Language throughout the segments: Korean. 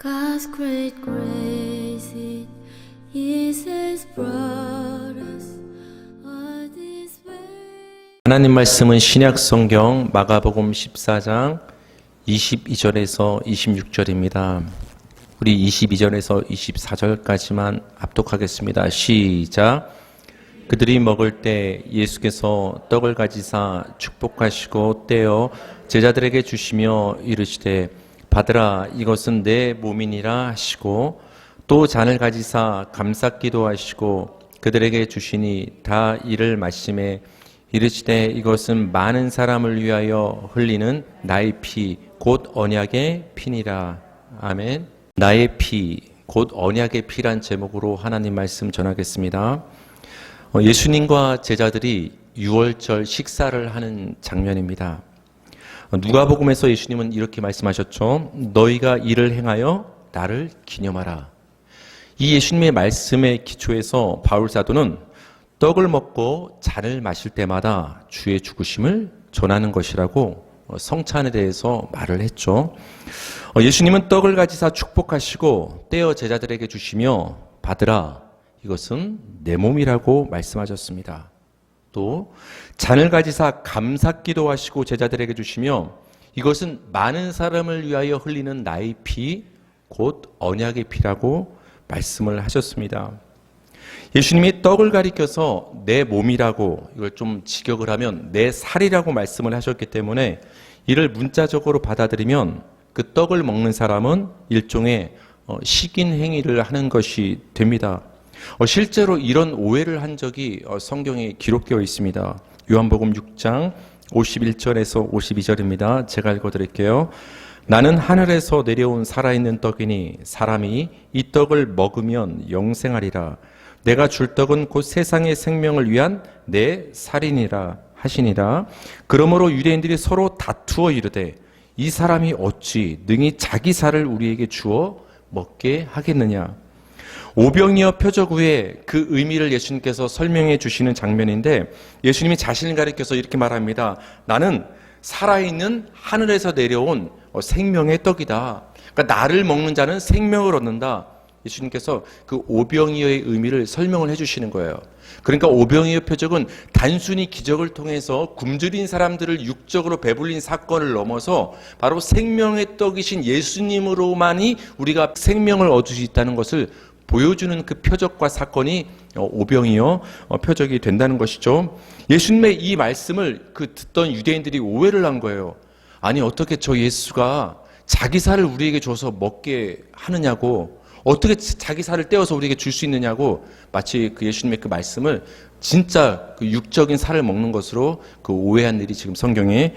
God's great grace, it has brought us all this way. 하나님 말씀은 신약 성경 마가복음 14장 22절에서 26절입니다. 우리 22절에서 24절까지만 합독하겠습니다. 시작. 그들이 먹을 때 예수께서 떡을 가지사 축복하시고 떼어 제자들에게 주시며 이르시되 받으라, 이것은 내 몸이니라 하시고, 또 잔을 가지사 감사기도 하시고 그들에게 주시니 다 이를 마시매 이르시되 이것은 많은 사람을 위하여 흘리는 나의 피 곧 언약의 피니라. 아멘. 나의 피 곧 언약의 피란 제목으로 하나님 말씀 전하겠습니다. 예수님과 제자들이 유월절 식사를 하는 장면입니다. 누가복음에서 예수님은 이렇게 말씀하셨죠. 너희가 이를 행하여 나를 기념하라. 이 예수님의 말씀의 기초에서 바울 사도는 떡을 먹고 잔을 마실 때마다 주의 죽으심을 전하는 것이라고 성찬에 대해서 말을 했죠. 예수님은 떡을 가지사 축복하시고 떼어 제자들에게 주시며 받으라, 이것은 내 몸이라고 말씀하셨습니다. 또 잔을 가지사 감사기도 하시고 제자들에게 주시며 이것은 많은 사람을 위하여 흘리는 나의 피 곧 언약의 피라고 말씀을 하셨습니다. 예수님이 떡을 가리켜서 내 몸이라고, 이걸 좀 직역을 하면 내 살이라고 말씀을 하셨기 때문에 이를 문자적으로 받아들이면 그 떡을 먹는 사람은 일종의 식인 행위를 하는 것이 됩니다. 실제로 이런 오해를 한 적이 성경에 기록되어 있습니다. 요한복음 6장 51절에서 52절입니다. 제가 읽어드릴게요. 나는 하늘에서 내려온 살아있는 떡이니 사람이 이 떡을 먹으면 영생하리라. 내가 줄 떡은 곧 세상의 생명을 위한 내 살이니라 하시니라. 그러므로 유대인들이 서로 다투어 이르되 이 사람이 어찌 능히 자기 살을 우리에게 주어 먹게 하겠느냐. 오병이어 표적 후에 그 의미를 예수님께서 설명해 주시는 장면인데, 예수님이 자신을 가리켜서 이렇게 말합니다. 나는 살아있는 하늘에서 내려온 생명의 떡이다. 그러니까 나를 먹는 자는 생명을 얻는다. 예수님께서 그 오병이어의 의미를 설명을 해주시는 거예요. 그러니까 오병이어 표적은 단순히 기적을 통해서 굶주린 사람들을 육적으로 배불린 사건을 넘어서 바로 생명의 떡이신 예수님으로만이 우리가 생명을 얻을 수 있다는 것을 보여주는 그 표적과 사건이 오병이어 표적이 된다는 것이죠. 예수님의 이 말씀을 듣던 유대인들이 오해를 한 거예요. 아니, 어떻게 저 예수가 자기 살을 우리에게 줘서 먹게 하느냐고, 어떻게 자기 살을 떼어서 우리에게 줄 수 있느냐고, 마치 그 예수님의 그 말씀을 진짜 그 육적인 살을 먹는 것으로 그 오해한 일이 지금 성경에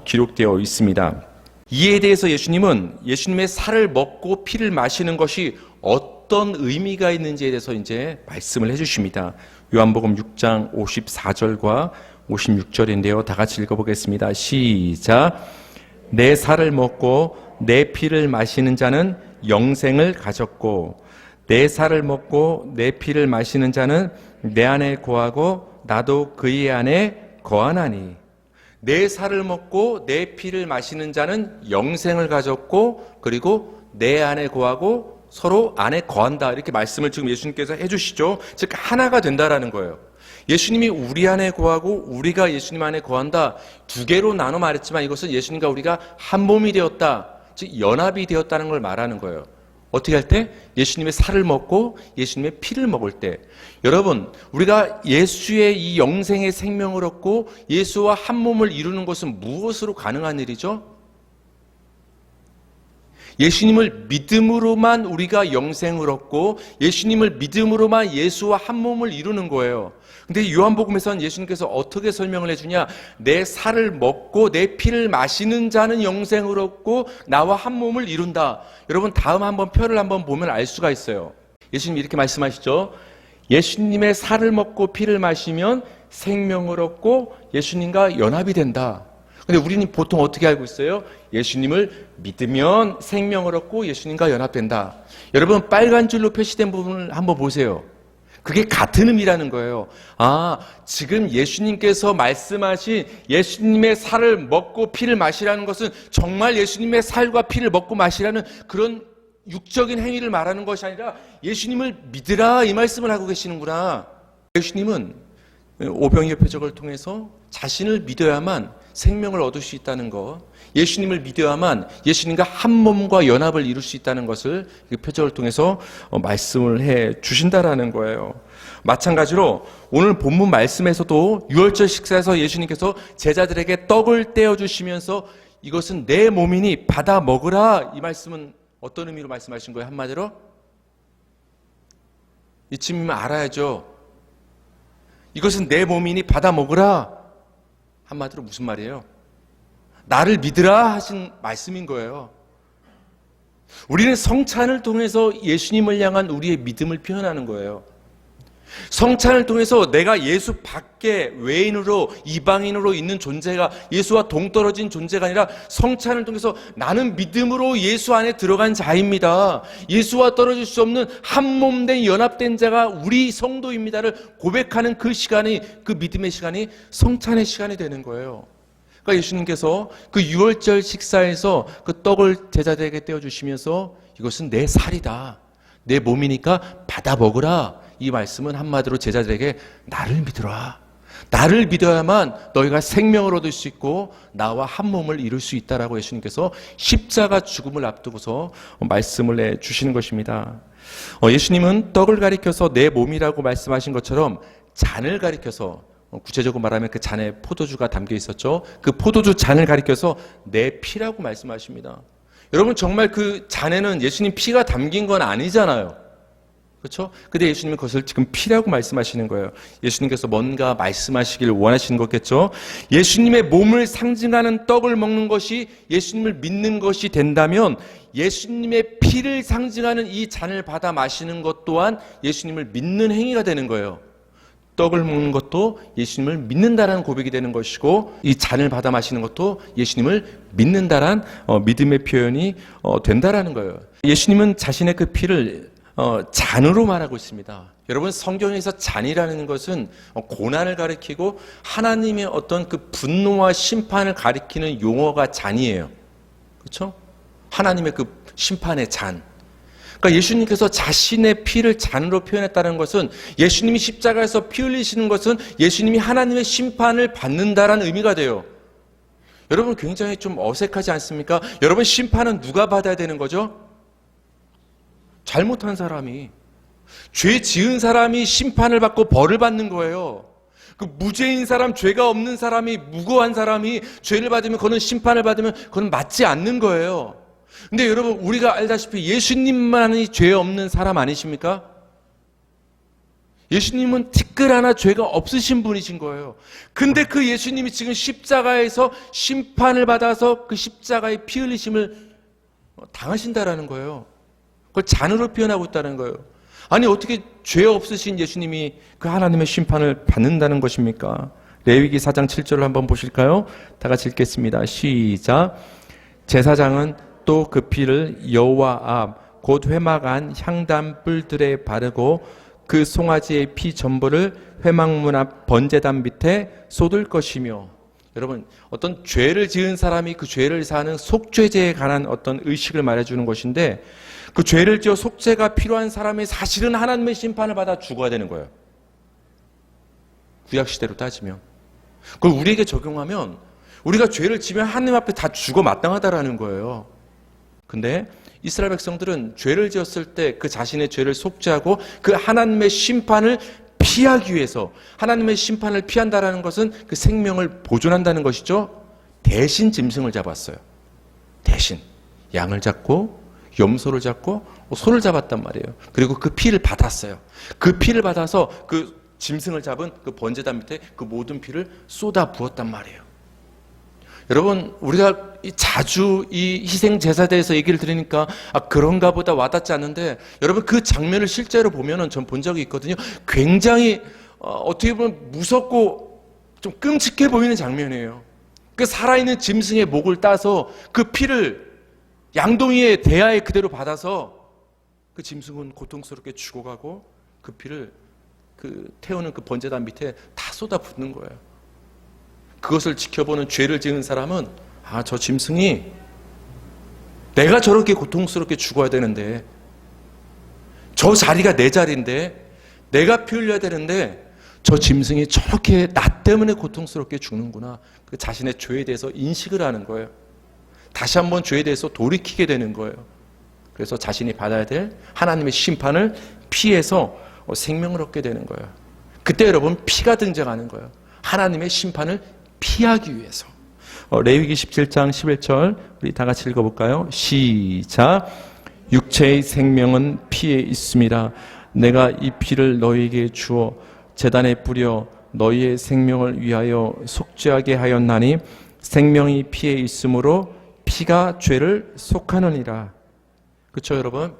기록되어 있습니다. 이에 대해서 예수님은 예수님의 살을 먹고 피를 마시는 것이 어떤 의미가 있는지에 대해서 이제 말씀을 해주십니다. 요한복음 6장 54절과 56절인데요. 다 같이 읽어보겠습니다. 시작. 내 살을 먹고 내 피를 마시는 자는 영생을 가졌고 내 살을 먹고 내 피를 마시는 자는 내 안에 거하고 나도 그의 안에 거하나니. 내 살을 먹고 내 피를 마시는 자는 영생을 가졌고 그리고 내 안에 거하고 서로 안에 거한다. 이렇게 말씀을 지금 예수님께서 해주시죠. 즉 하나가 된다라는 거예요. 예수님이 우리 안에 거하고 우리가 예수님 안에 거한다. 두 개로 나눠 말했지만 이것은 예수님과 우리가 한 몸이 되었다. 즉 연합이 되었다는 걸 말하는 거예요. 어떻게 할 때? 예수님의 살을 먹고 예수님의 피를 먹을 때. 여러분, 우리가 예수의 이 영생의 생명을 얻고 예수와 한 몸을 이루는 것은 무엇으로 가능한 일이죠? 예수님을 믿음으로만 우리가 영생을 얻고 예수님을 믿음으로만 예수와 한 몸을 이루는 거예요. 근데 요한복음에서는 예수님께서 어떻게 설명을 해주냐? 내 살을 먹고 내 피를 마시는 자는 영생을 얻고 나와 한 몸을 이룬다. 여러분, 다음 한번 표를 한번 보면 알 수가 있어요. 예수님이 이렇게 말씀하시죠. 예수님의 살을 먹고 피를 마시면 생명을 얻고 예수님과 연합이 된다. 근데 우리는 보통 어떻게 알고 있어요? 예수님을 믿으면 생명을 얻고 예수님과 연합된다. 여러분, 빨간 줄로 표시된 부분을 한번 보세요. 그게 같은 의미라는 거예요. 지금 예수님께서 말씀하신 예수님의 살을 먹고 피를 마시라는 것은 정말 예수님의 살과 피를 먹고 마시라는 그런 육적인 행위를 말하는 것이 아니라 예수님을 믿으라 이 말씀을 하고 계시는구나. 예수님은 오병이어 표적을 통해서 자신을 믿어야만 생명을 얻을 수 있다는 것, 예수님을 믿어야만 예수님과 한 몸과 연합을 이룰 수 있다는 것을 이 표적을 통해서 말씀을 해 주신다라는 거예요. 마찬가지로 오늘 본문 말씀에서도 유월절 식사에서 예수님께서 제자들에게 떡을 떼어 주시면서 이것은 내 몸이니 받아 먹으라, 이 말씀은 어떤 의미로 말씀하신 거예요? 한마디로 이쯤이면 알아야죠. 이것은 내 몸이니 받아 먹으라. 한마디로 무슨 말이에요? 나를 믿으라 하신 말씀인 거예요. 우리는 성찬을 통해서 예수님을 향한 우리의 믿음을 표현하는 거예요. 성찬을 통해서 내가 예수 밖에 외인으로 이방인으로 있는 존재가, 예수와 동떨어진 존재가 아니라 성찬을 통해서 나는 믿음으로 예수 안에 들어간 자입니다, 예수와 떨어질 수 없는 한 몸 된 연합된 자가 우리 성도입니다를 고백하는 그 시간이, 그 믿음의 시간이 성찬의 시간이 되는 거예요. 그러니까 예수님께서 그 유월절 식사에서 그 떡을 제자들에게 떼어주시면서 이것은 내 살이다, 내 몸이니까 받아 먹으라, 이 말씀은 한마디로 제자들에게 나를 믿으라, 나를 믿어야만 너희가 생명을 얻을 수 있고 나와 한 몸을 이룰 수 있다라고 예수님께서 십자가 죽음을 앞두고서 말씀을 해주시는 것입니다. 예수님은 떡을 가리켜서 내 몸이라고 말씀하신 것처럼 잔을 가리켜서, 구체적으로 말하면 그 잔에 포도주가 담겨 있었죠. 그 포도주 잔을 가리켜서 내 피라고 말씀하십니다. 여러분, 정말 그 잔에는 예수님 피가 담긴 건 아니잖아요. 그렇죠? 근데 예수님은 그것을 지금 피라고 말씀하시는 거예요. 예수님께서 뭔가 말씀하시길 원하시는 거겠죠? 예수님의 몸을 상징하는 떡을 먹는 것이 예수님을 믿는 것이 된다면 예수님의 피를 상징하는 이 잔을 받아 마시는 것 또한 예수님을 믿는 행위가 되는 거예요. 떡을 먹는 것도 예수님을 믿는다라는 고백이 되는 것이고, 이 잔을 받아 마시는 것도 예수님을 믿는다라는 믿음의 표현이 된다라는 거예요. 예수님은 자신의 그 피를 잔으로 말하고 있습니다. 여러분, 성경에서 잔이라는 것은 고난을 가리키고 하나님의 어떤 그 분노와 심판을 가리키는 용어가 잔이에요. 그렇죠? 하나님의 그 심판의 잔. 그러니까 예수님께서 자신의 피를 잔으로 표현했다는 것은, 예수님이 십자가에서 피 흘리시는 것은 예수님이 하나님의 심판을 받는다라는 의미가 돼요. 여러분, 굉장히 좀 어색하지 않습니까? 여러분, 심판은 누가 받아야 되는 거죠? 잘못한 사람이, 죄 지은 사람이 심판을 받고 벌을 받는 거예요. 그 무죄인 사람, 죄가 없는 사람이, 무고한 사람이 죄를 받으면, 그거는 심판을 받으면 그건 맞지 않는 거예요. 근데 여러분, 우리가 알다시피 예수님만이 죄 없는 사람 아니십니까? 예수님은 티끌 하나 죄가 없으신 분이신 거예요. 근데 그 예수님이 지금 십자가에서 심판을 받아서 그 십자가의 피 흘리심을 당하신다라는 거예요. 그걸 잔으로 표현하고 있다는 거예요. 아니, 어떻게 죄 없으신 예수님이 그 하나님의 심판을 받는다는 것입니까? 레위기 4장 7절을 한번 보실까요? 다 같이 읽겠습니다. 시작. 제사장은 또 그 피를 여호와 앞 곧 회막 안 향단 뿔들에 바르고 그 송아지의 피 전부를 회막문 앞 번제단 밑에 쏟을 것이며. 여러분, 어떤 죄를 지은 사람이 그 죄를 사는 속죄제에 관한 어떤 의식을 말해주는 것인데, 그 죄를 지어 속죄가 필요한 사람이 사실은 하나님의 심판을 받아 죽어야 되는 거예요. 구약시대로 따지면. 그걸 우리에게 적용하면 우리가 죄를 지면 하나님 앞에 다 죽어 마땅하다라는 거예요. 근데 이스라엘 백성들은 죄를 지었을 때 그 자신의 죄를 속죄하고 그 하나님의 심판을 피하기 위해서, 하나님의 심판을 피한다라는 것은 그 생명을 보존한다는 것이죠. 대신 짐승을 잡았어요. 대신 양을 잡고 염소를 잡고 소를 잡았단 말이에요. 그리고 그 피를 받았어요. 그 피를 받아서 그 짐승을 잡은 그 번제단 밑에 그 모든 피를 쏟아 부었단 말이에요. 여러분, 우리가 자주 이 희생제사에 대해서 얘기를 들으니까 그런가 보다 와닿지 않는데, 여러분, 그 장면을 실제로 보면은 전 본 적이 있거든요. 굉장히 어떻게 보면 무섭고 좀 끔찍해 보이는 장면이에요. 그 살아있는 짐승의 목을 따서 그 피를 양동이의 대야에 그대로 받아서 그 짐승은 고통스럽게 죽어가고 그 피를 그 태우는 그 번제단 밑에 다 쏟아붓는 거예요. 그것을 지켜보는 죄를 지은 사람은 저 짐승이 내가 저렇게 고통스럽게 죽어야 되는데, 저 자리가 내 자리인데, 내가 피 흘려야 되는데 저 짐승이 저렇게 나 때문에 고통스럽게 죽는구나. 그 자신의 죄에 대해서 인식을 하는 거예요. 다시 한번 죄에 대해서 돌이키게 되는 거예요. 그래서 자신이 받아야 될 하나님의 심판을 피해서 생명을 얻게 되는 거예요. 그때 여러분 피가 등장하는 거예요. 하나님의 심판을 피하기 위해서. 레위기 17장 11절 우리 다 같이 읽어볼까요? 시작. 육체의 생명은 피에 있습니다. 내가 이 피를 너희에게 주어 제단에 뿌려 너희의 생명을 위하여 속죄하게 하였나니 생명이 피에 있으므로 피가 죄를 속하느니라. 그렇죠, 여러분?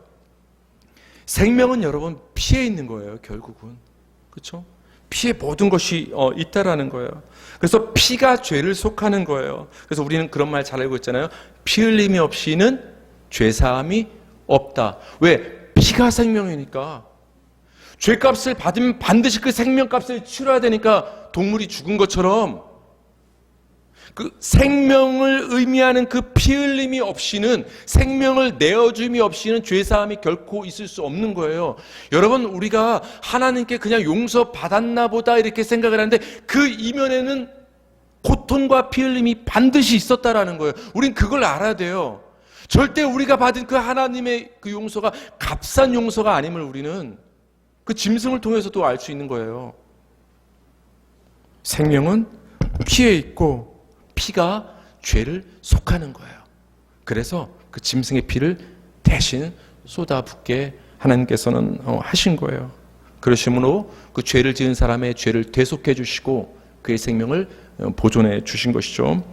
생명은 여러분 피에 있는 거예요, 결국은. 그렇죠? 피에 모든 것이 있다라는 거예요. 그래서 피가 죄를 속하는 거예요. 그래서 우리는 그런 말 잘 알고 있잖아요. 피 흘림이 없이는 죄 사함이 없다. 왜? 피가 생명이니까. 죄값을 받으면 반드시 그 생명값을 치러야 되니까 동물이 죽은 것처럼 그 생명을 의미하는 그 피 흘림이 없이는, 생명을 내어줌이 없이는 죄사함이 결코 있을 수 없는 거예요. 여러분, 우리가 하나님께 그냥 용서받았나 보다 이렇게 생각을 하는데 그 이면에는 고통과 피 흘림이 반드시 있었다라는 거예요. 우린 그걸 알아야 돼요. 절대 우리가 받은 그 하나님의 그 용서가 값싼 용서가 아님을 우리는 그 짐승을 통해서도 알 수 있는 거예요. 생명은 피에 있고 피가 죄를 속하는 거예요. 그래서 그 짐승의 피를 대신 쏟아붓게 하나님께서는 하신 거예요. 그러심으로 그 죄를 지은 사람의 죄를 대속해 주시고 그의 생명을 보존해 주신 것이죠.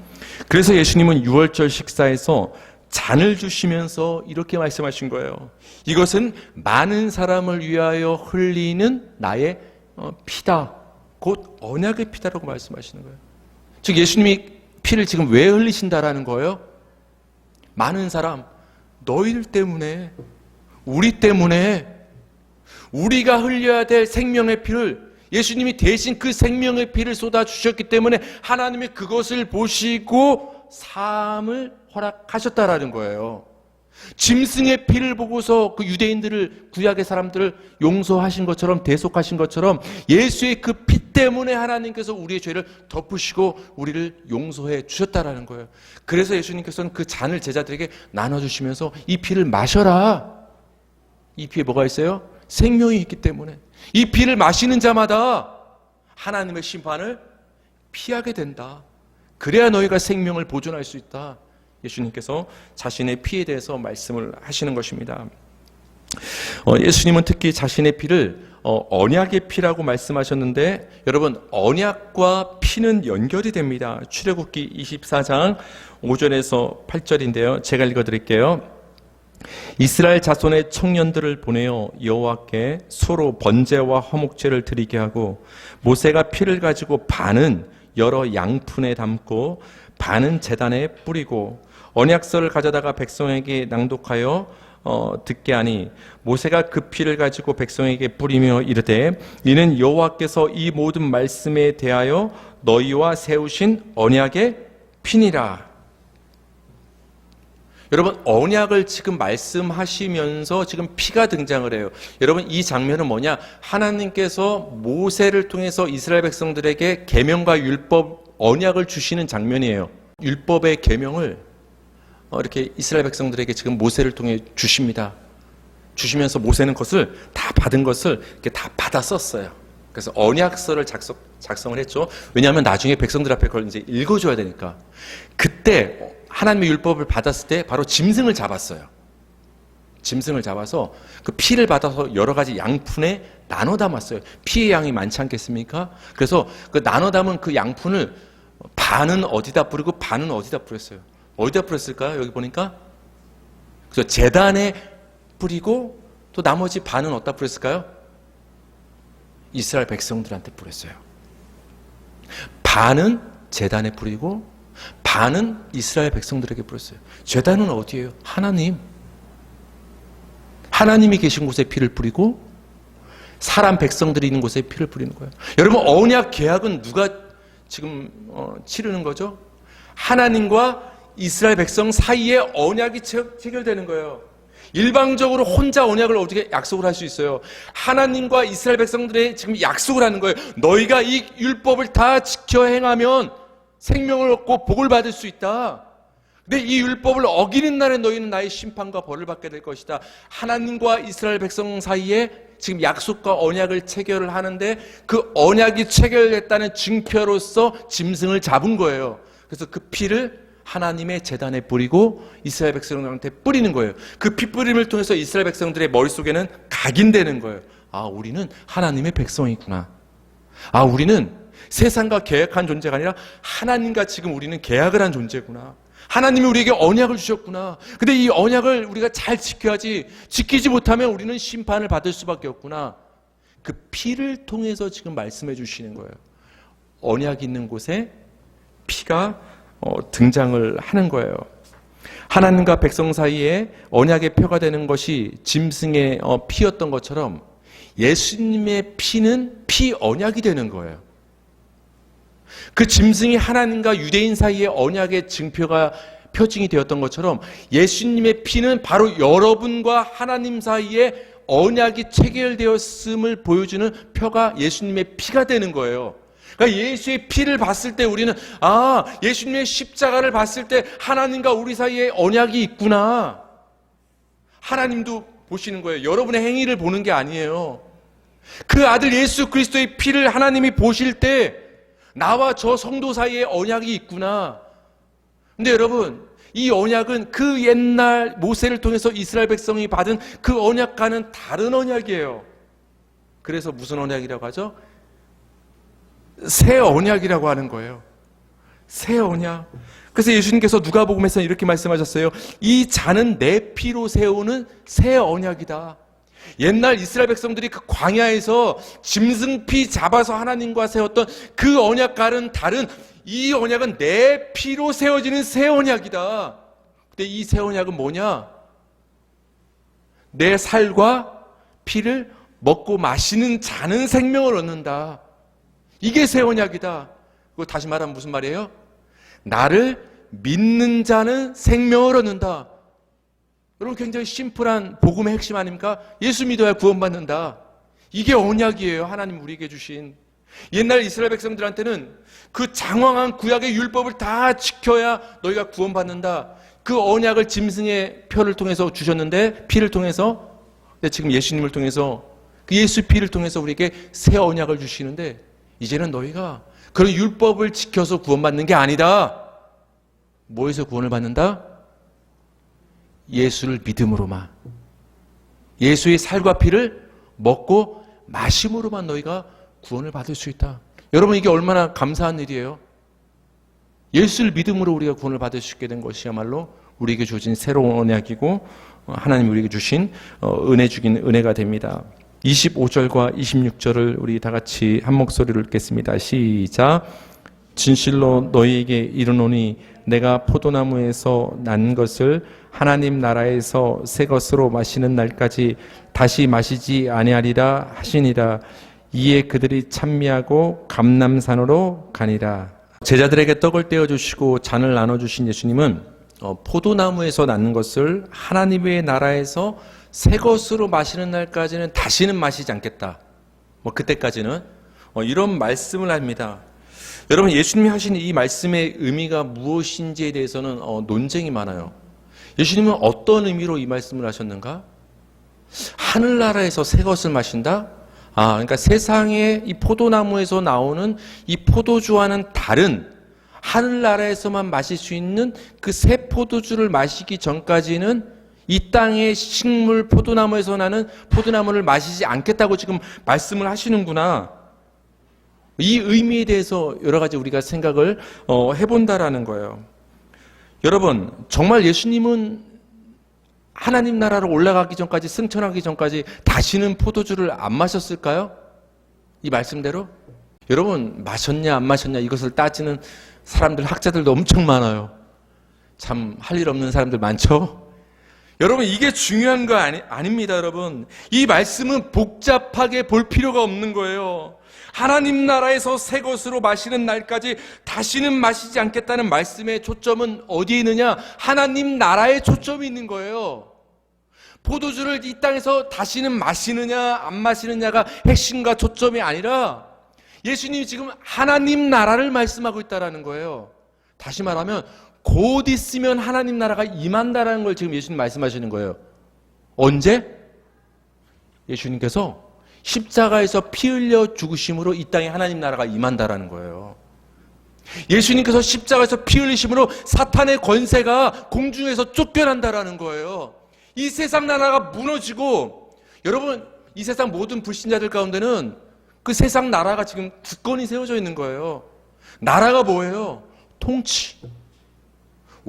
그래서 예수님은 유월절 식사에서 잔을 주시면서 이렇게 말씀하신 거예요. 이것은 많은 사람을 위하여 흘리는 나의 피다. 곧 언약의 피다라고 말씀하시는 거예요. 즉 예수님이 피를 지금 왜 흘리신다라는 거예요? 많은 사람, 너희들 때문에, 우리 때문에, 우리가 흘려야 될 생명의 피를 예수님이 대신 그 생명의 피를 쏟아주셨기 때문에 하나님이 그것을 보시고 사함을 허락하셨다라는 거예요. 짐승의 피를 보고서 그 유대인들을, 구약의 사람들을 용서하신 것처럼, 대속하신 것처럼 예수의 그 피 때문에 하나님께서 우리의 죄를 덮으시고 우리를 용서해 주셨다라는 거예요. 그래서 예수님께서는 그 잔을 제자들에게 나눠주시면서 이 피를 마셔라. 이 피에 뭐가 있어요? 생명이 있기 때문에 이 피를 마시는 자마다 하나님의 심판을 피하게 된다. 그래야 너희가 생명을 보존할 수 있다. 예수님께서 자신의 피에 대해서 말씀을 하시는 것입니다. 예수님은 특히 자신의 피를 언약의 피라고 말씀하셨는데 여러분, 언약과 피는 연결이 됩니다. 출애굽기 24장 5절에서 8절인데요. 제가 읽어드릴게요. 이스라엘 자손의 청년들을 보내어 여호와께 소로 번제와 화목제를 드리게 하고 모세가 피를 가지고 반은 여러 양푼에 담고 반은 제단에 뿌리고 언약서를 가져다가 백성에게 낭독하여 듣게 하니 모세가 그 피를 가지고 백성에게 뿌리며 이르되 이는 여호와께서 이 모든 말씀에 대하여 너희와 세우신 언약의 피니라. 여러분, 언약을 지금 말씀하시면서 지금 피가 등장을 해요. 여러분, 이 장면은 뭐냐? 하나님께서 모세를 통해서 이스라엘 백성들에게 계명과 율법, 언약을 주시는 장면이에요. 율법의 계명을 이렇게 이스라엘 백성들에게 지금 모세를 통해 주십니다. 주시면서 모세는 그것을 다 받은 것을 이렇게 다 받아 썼어요. 그래서 언약서를 작성을 했죠. 왜냐하면 나중에 백성들 앞에 그걸 이제 읽어줘야 되니까. 그때 하나님의 율법을 받았을 때 바로 짐승을 잡았어요. 짐승을 잡아서 그 피를 받아서 여러 가지 양푼에 나눠 담았어요. 피의 양이 많지 않겠습니까? 그래서 그 나눠 담은 그 양푼을 반은 어디다 뿌리고 반은 어디다 뿌렸어요. 어디다 뿌렸을까요? 여기 보니까 그래서 제단에 뿌리고 또 나머지 반은 어디다 뿌렸을까요? 이스라엘 백성들한테 뿌렸어요. 반은 제단에 뿌리고 반은 이스라엘 백성들에게 뿌렸어요. 제단은 어디예요? 하나님. 하나님이 계신 곳에 피를 뿌리고 사람 백성들이 있는 곳에 피를 뿌리는 거예요. 여러분, 언약 계약은 누가 지금 치르는 거죠? 하나님과 이스라엘 백성 사이에 언약이 체결되는 거예요. 일방적으로 혼자 언약을 어떻게 약속을 할 수 있어요? 하나님과 이스라엘 백성들의 지금 약속을 하는 거예요. 너희가 이 율법을 다 지켜 행하면 생명을 얻고 복을 받을 수 있다. 근데 이 율법을 어기는 날에 너희는 나의 심판과 벌을 받게 될 것이다. 하나님과 이스라엘 백성 사이에 지금 약속과 언약을 체결을 하는데 그 언약이 체결됐다는 증표로서 짐승을 잡은 거예요. 그래서 그 피를 하나님의 제단에 뿌리고 이스라엘 백성들한테 뿌리는 거예요. 그 피 뿌림을 통해서 이스라엘 백성들의 머릿속에는 각인되는 거예요. 아, 우리는 하나님의 백성이구나. 아, 우리는 세상과 계약한 존재가 아니라 하나님과 지금 우리는 계약을 한 존재구나. 하나님이 우리에게 언약을 주셨구나. 근데 이 언약을 우리가 잘 지켜야지, 지키지 못하면 우리는 심판을 받을 수밖에 없구나. 그 피를 통해서 지금 말씀해 주시는 거예요. 언약이 있는 곳에 피가 등장을 하는 거예요. 하나님과 백성 사이에 언약의 표가 되는 것이 짐승의 피였던 것처럼 예수님의 피는 피 언약이 되는 거예요. 그 짐승이 하나님과 유대인 사이의 언약의 증표가 표징이 되었던 것처럼 예수님의 피는 바로 여러분과 하나님 사이에 언약이 체결되었음을 보여주는 표가 예수님의 피가 되는 거예요. 그러니까 예수의 피를 봤을 때 우리는 예수님의 십자가를 봤을 때 하나님과 우리 사이에 언약이 있구나. 하나님도 보시는 거예요. 여러분의 행위를 보는 게 아니에요. 그 아들 예수 그리스도의 피를 하나님이 보실 때 나와 저 성도 사이에 언약이 있구나. 근데 여러분, 이 언약은 그 옛날 모세를 통해서 이스라엘 백성이 받은 그 언약과는 다른 언약이에요. 그래서 무슨 언약이라고 하죠? 새 언약이라고 하는 거예요. 새 언약. 그래서 예수님께서 누가복음에서 이렇게 말씀하셨어요. 이 잔은 내 피로 세우는 새 언약이다. 옛날 이스라엘 백성들이 그 광야에서 짐승 피 잡아서 하나님과 세웠던 그 언약과는 다른 이 언약은 내 피로 세워지는 새 언약이다. 근데 이 새 언약은 뭐냐? 내 살과 피를 먹고 마시는 자는 생명을 얻는다. 이게 새 언약이다. 그거 다시 말하면 무슨 말이에요? 나를 믿는 자는 생명을 얻는다. 여러분, 굉장히 심플한 복음의 핵심 아닙니까? 예수 믿어야 구원받는다. 이게 언약이에요. 하나님 우리에게 주신. 옛날 이스라엘 백성들한테는 그 장황한 구약의 율법을 다 지켜야 너희가 구원받는다. 그 언약을 짐승의 표를 통해서 주셨는데, 피를 통해서, 지금 예수님을 통해서, 그 예수 피를 통해서 우리에게 새 언약을 주시는데, 이제는 너희가 그런 율법을 지켜서 구원받는 게 아니다. 뭐에서 구원을 받는다? 예수를 믿음으로만, 예수의 살과 피를 먹고 마심으로만 너희가 구원을 받을 수 있다. 여러분, 이게 얼마나 감사한 일이에요. 예수를 믿음으로 우리가 구원을 받을 수 있게 된 것이야말로 우리에게 주어진 새로운 언약이고 하나님이 우리에게 주신 은혜 주긴 은혜가 됩니다. 25절과 26절을 우리 다 같이 한 목소리로 읽겠습니다. 시작. 진실로 너희에게 이르노니 내가 포도나무에서 난 것을 하나님 나라에서 새 것으로 마시는 날까지 다시 마시지 아니하리라 하시니라. 이에 그들이 찬미하고 감람산으로 가니라. 제자들에게 떡을 떼어주시고 잔을 나눠주신 예수님은 포도나무에서 낳는 것을 하나님의 나라에서 새 것으로 마시는 날까지는 다시는 마시지 않겠다. 그때까지는 이런 말씀을 합니다. 여러분, 예수님이 하신 이 말씀의 의미가 무엇인지에 대해서는 논쟁이 많아요. 예수님은 어떤 의미로 이 말씀을 하셨는가? 하늘나라에서 새 것을 마신다? 그러니까 세상에 이 포도나무에서 나오는 이 포도주와는 다른 하늘나라에서만 마실 수 있는 그 새 포도주를 마시기 전까지는 이 땅의 식물 포도나무에서 나는 포도나무를 마시지 않겠다고 지금 말씀을 하시는구나. 이 의미에 대해서 여러 가지 우리가 생각을 해본다라는 거예요. 여러분, 정말 예수님은 하나님 나라로 올라가기 전까지, 승천하기 전까지 다시는 포도주를 안 마셨을까요? 이 말씀대로? 여러분, 마셨냐 안 마셨냐 이것을 따지는 사람들, 학자들도 엄청 많아요. 참 할 일 없는 사람들 많죠? 여러분, 이게 중요한 거 아닙니다, 여러분. 이 말씀은 복잡하게 볼 필요가 없는 거예요. 하나님 나라에서 새 것으로 마시는 날까지 다시는 마시지 않겠다는 말씀의 초점은 어디에 있느냐? 하나님 나라에 초점이 있는 거예요. 포도주를 이 땅에서 다시는 마시느냐 안 마시느냐가 핵심과 초점이 아니라 예수님이 지금 하나님 나라를 말씀하고 있다는 거예요. 다시 말하면 곧 있으면 하나님 나라가 임한다라는 걸 지금 예수님 말씀하시는 거예요. 언제? 예수님께서 십자가에서 피 흘려 죽으심으로 이 땅에 하나님 나라가 임한다라는 거예요. 예수님께서 십자가에서 피 흘리심으로 사탄의 권세가 공중에서 쫓겨난다라는 거예요. 이 세상 나라가 무너지고, 여러분 이 세상 모든 불신자들 가운데는 그 세상 나라가 지금 굳건히 세워져 있는 거예요. 나라가 뭐예요? 통치.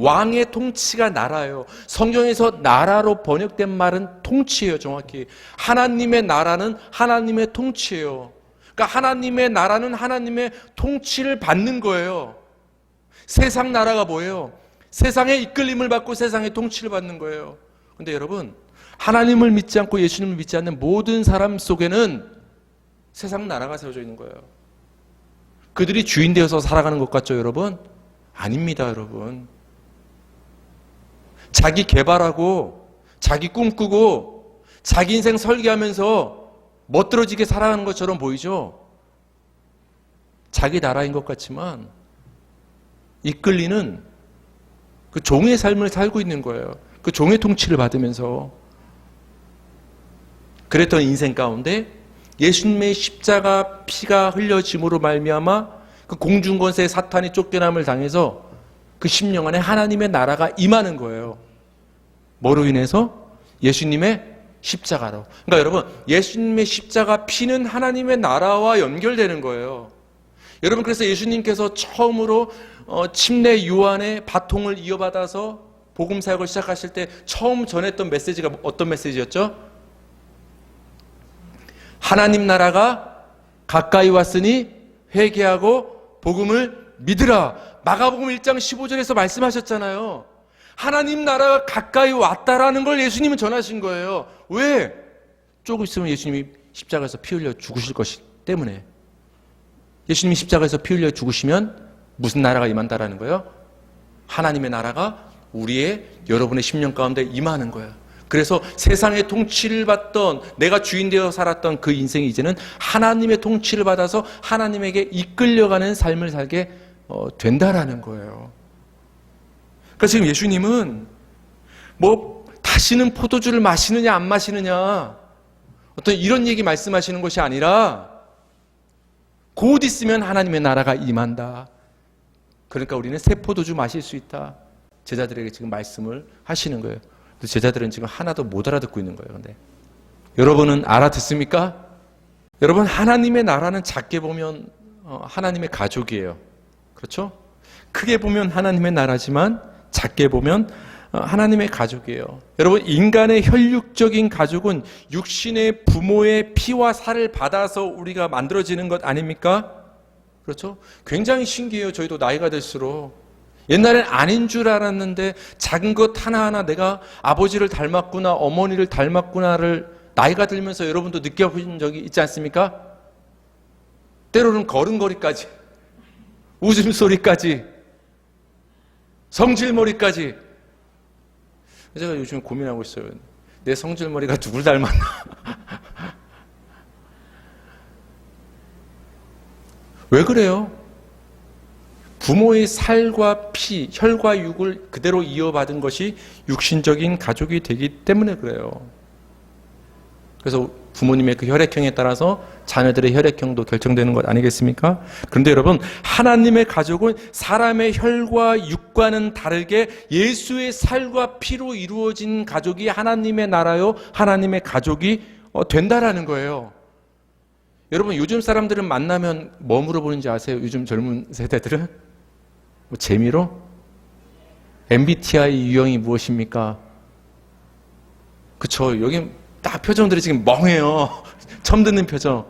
왕의 통치가 나라예요. 성경에서 나라로 번역된 말은 통치예요. 정확히 하나님의 나라는 하나님의 통치예요. 그러니까 하나님의 나라는 하나님의 통치를 받는 거예요. 세상 나라가 뭐예요? 세상의 이끌림을 받고 세상의 통치를 받는 거예요. 근데 여러분, 하나님을 믿지 않고 예수님을 믿지 않는 모든 사람 속에는 세상 나라가 세워져 있는 거예요. 그들이 주인 되어서 살아가는 것 같죠, 여러분? 아닙니다, 여러분. 자기 개발하고 자기 꿈꾸고 자기 인생 설계하면서 멋들어지게 살아가는 것처럼 보이죠? 자기 나라인 것 같지만 이끌리는 그 종의 삶을 살고 있는 거예요. 그 종의 통치를 받으면서. 그랬던 인생 가운데 예수님의 십자가 피가 흘려짐으로 말미암아 그 공중권세의 사탄이 쫓겨남을 당해서 그 심령 안에 하나님의 나라가 임하는 거예요. 뭐로 인해서? 예수님의 십자가로. 그러니까 여러분, 예수님의 십자가 피는 하나님의 나라와 연결되는 거예요. 여러분, 그래서 예수님께서 처음으로 침례 요한의 바통을 이어받아서 복음 사역을 시작하실 때 처음 전했던 메시지가 어떤 메시지였죠? 하나님 나라가 가까이 왔으니 회개하고 복음을 믿으라. 마가복음 1장 15절에서 말씀하셨잖아요. 하나님 나라가 가까이 왔다라는 걸 예수님은 전하신 거예요. 왜? 조금 있으면 예수님이 십자가에서 피 흘려 죽으실 것이기 때문에. 예수님이 십자가에서 피 흘려 죽으시면 무슨 나라가 임한다라는 거예요? 하나님의 나라가 우리의 여러분의 심령 가운데 임하는 거예요. 그래서 세상의 통치를 받던, 내가 주인 되어 살았던 그 인생이 이제는 하나님의 통치를 받아서 하나님에게 이끌려가는 삶을 살게 된다라는 거예요. 그러니까 지금 예수님은 다시는 포도주를 마시느냐 안 마시느냐 어떤 이런 얘기 말씀하시는 것이 아니라 곧 있으면 하나님의 나라가 임한다. 그러니까 우리는 새 포도주 마실 수 있다. 제자들에게 지금 말씀을 하시는 거예요. 제자들은 지금 하나도 못 알아듣고 있는 거예요. 근데 여러분은 알아듣습니까? 여러분, 하나님의 나라는 작게 보면 하나님의 가족이에요. 그렇죠? 크게 보면 하나님의 나라지만 작게 보면 하나님의 가족이에요. 여러분, 인간의 혈육적인 가족은 육신의 부모의 피와 살을 받아서 우리가 만들어지는 것 아닙니까? 그렇죠? 굉장히 신기해요. 저희도 나이가 들수록. 옛날엔 아닌 줄 알았는데 작은 것 하나하나 내가 아버지를 닮았구나, 어머니를 닮았구나를 나이가 들면서 여러분도 느껴보신 적이 있지 않습니까? 때로는 걸음걸이까지, 웃음소리까지, 성질머리까지. 제가 요즘 고민하고 있어요. 내 성질머리가 누굴 닮았나? 왜 그래요? 부모의 살과 피, 혈과 육을 그대로 이어받은 것이 육신적인 가족이 되기 때문에 그래요. 그래서 부모님의 그 혈액형에 따라서 자녀들의 혈액형도 결정되는 것 아니겠습니까? 그런데 여러분, 하나님의 가족은 사람의 혈과 육과는 다르게 예수의 살과 피로 이루어진 가족이 하나님의 나라요, 하나님의 가족이 된다라는 거예요. 여러분, 요즘 사람들은 만나면 뭐 물어보는지 아세요? 요즘 젊은 세대들은? 재미로? MBTI 유형이 무엇입니까? 그쵸, 여기 딱 표정들이 지금 멍해요. 처음 듣는 표정.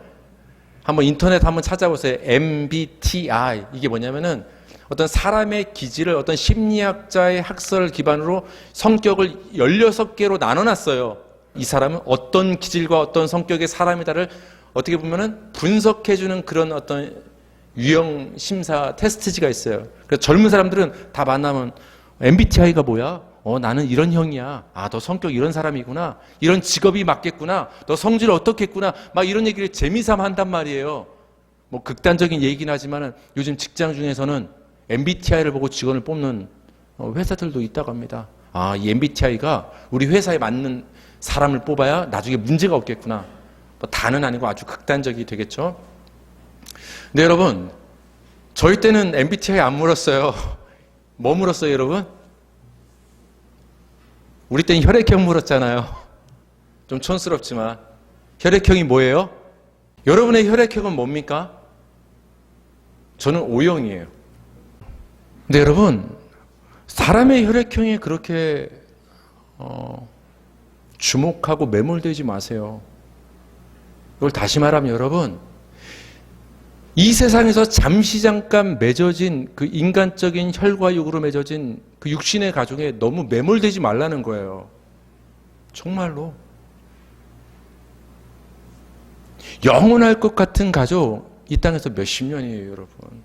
한번 인터넷 한번 찾아보세요. MBTI. 이게 뭐냐면은 어떤 사람의 기질을 어떤 심리학자의 학설을 기반으로 성격을 16개로 나눠놨어요. 이 사람은 어떤 기질과 어떤 성격의 사람이다를 어떻게 보면은 분석해주는 그런 어떤 유형 심사 테스트지가 있어요. 그래서 젊은 사람들은 다 만나면 MBTI가 뭐야? 나는 이런 형이야. 너 성격 이런 사람이구나. 이런 직업이 맞겠구나. 너 성질 어떻겠구나. 막 이런 얘기를 재미삼아 한단 말이에요. 뭐 극단적인 얘기긴 하지만은 요즘 직장 중에서는 MBTI를 보고 직원을 뽑는 회사들도 있다고 합니다. 이 MBTI가 우리 회사에 맞는 사람을 뽑아야 나중에 문제가 없겠구나. 뭐 다는 아니고 아주 극단적이 되겠죠. 근데 여러분, 저희 때는 MBTI 안 물었어요. 뭐 물었어요, 여러분? 우리 때는 혈액형 물었잖아요. 좀 촌스럽지만. 혈액형이 뭐예요? 여러분의 혈액형은 뭡니까? 저는 O형이에요. 근데 여러분, 사람의 혈액형에 그렇게 주목하고 매몰되지 마세요. 이걸 다시 말하면 여러분, 이 세상에서 잠시 잠깐 맺어진 그 인간적인 혈과 육으로 맺어진 그 육신의 가정에 너무 매몰되지 말라는 거예요. 정말로. 영원할 것 같은 가족, 이 땅에서 몇십 년이에요, 여러분.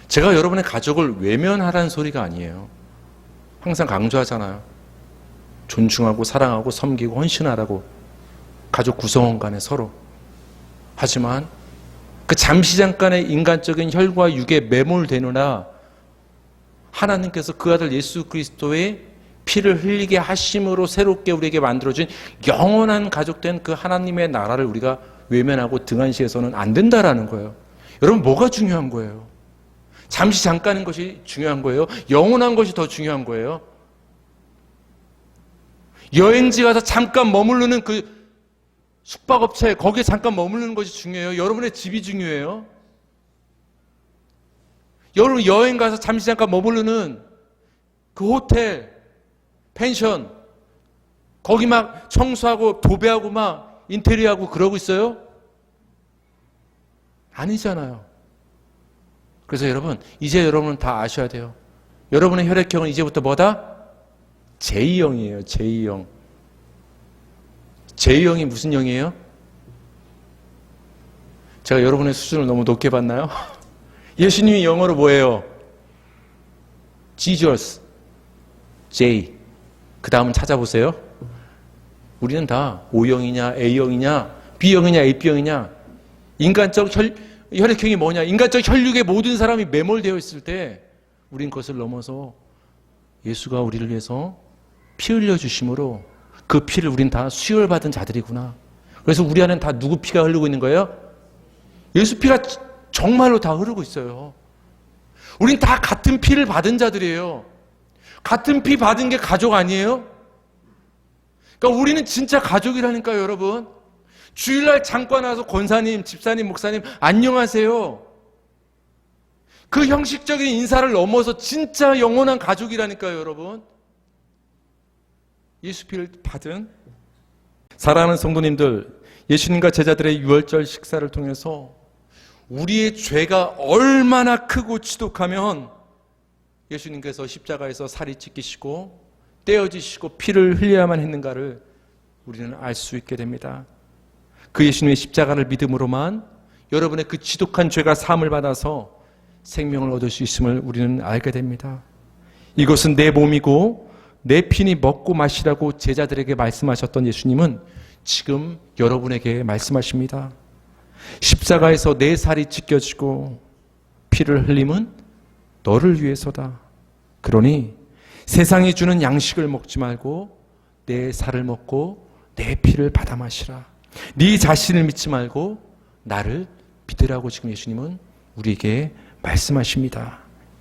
제가 여러분의 가족을 외면하라는 소리가 아니에요. 항상 강조하잖아요. 존중하고 사랑하고 섬기고 헌신하라고. 가족 구성원 간에 서로. 하지만 그 잠시 잠깐의 인간적인 혈과 육에 매몰되느라 하나님께서 그 아들 예수 그리스도의 피를 흘리게 하심으로 새롭게 우리에게 만들어진 영원한 가족된 그 하나님의 나라를 우리가 외면하고 등한시해서는 안 된다라는 거예요. 여러분, 뭐가 중요한 거예요? 잠시 잠깐인 것이 중요한 거예요? 영원한 것이 더 중요한 거예요? 여행지 가서 잠깐 머무르는 그 숙박업체, 거기에 잠깐 머무르는 것이 중요해요? 여러분의 집이 중요해요? 여러분 여행 가서 잠시 잠깐 머무르는 그 호텔, 펜션, 거기 막 청소하고 도배하고 막 인테리어하고 그러고 있어요? 아니잖아요. 그래서 여러분, 이제 여러분은 다 아셔야 돼요. 여러분의 혈액형은 이제부터 뭐다? J형이에요. J형. J형이 무슨 형이에요? 제가 여러분의 수준을 너무 높게 봤나요? 예수님이 영어로 뭐예요? Jesus. J. 그 다음은 찾아보세요. 우리는 다 O형이냐, A형이냐, B형이냐, AB형이냐. 인간적 혈액형이 뭐냐. 인간적 혈육에 모든 사람이 매몰되어 있을 때 우린 그것을 넘어서 예수가 우리를 위해서 피 흘려주심으로 그 피를 우린 다 수혈받은 자들이구나. 그래서 우리 안에는 다 누구 피가 흐르고 있는 거예요? 예수 피가 정말로 다 흐르고 있어요. 우린 다 같은 피를 받은 자들이에요. 같은 피 받은 게 가족 아니에요? 그러니까 우리는 진짜 가족이라니까요, 여러분. 주일날 잠깐 와서 권사님, 집사님, 목사님 안녕하세요. 그 형식적인 인사를 넘어서 진짜 영원한 가족이라니까요, 여러분. 예수 피를 받은 사랑하는 성도님들, 예수님과 제자들의 유월절 식사를 통해서 우리의 죄가 얼마나 크고 지독하면 예수님께서 십자가에서 살이 찢기시고 떼어지시고 피를 흘려야만 했는가를 우리는 알 수 있게 됩니다. 그 예수님의 십자가를 믿음으로만 여러분의 그 지독한 죄가 사함을 받아서 생명을 얻을 수 있음을 우리는 알게 됩니다. 이것은 내 몸이고 내 피니 먹고 마시라고 제자들에게 말씀하셨던 예수님은 지금 여러분에게 말씀하십니다. 십자가에서 내 살이 찢겨지고 피를 흘림은 너를 위해서다. 그러니 세상이 주는 양식을 먹지 말고 내 살을 먹고 내 피를 받아 마시라. 네 자신을 믿지 말고 나를 믿으라고 지금 예수님은 우리에게 말씀하십니다.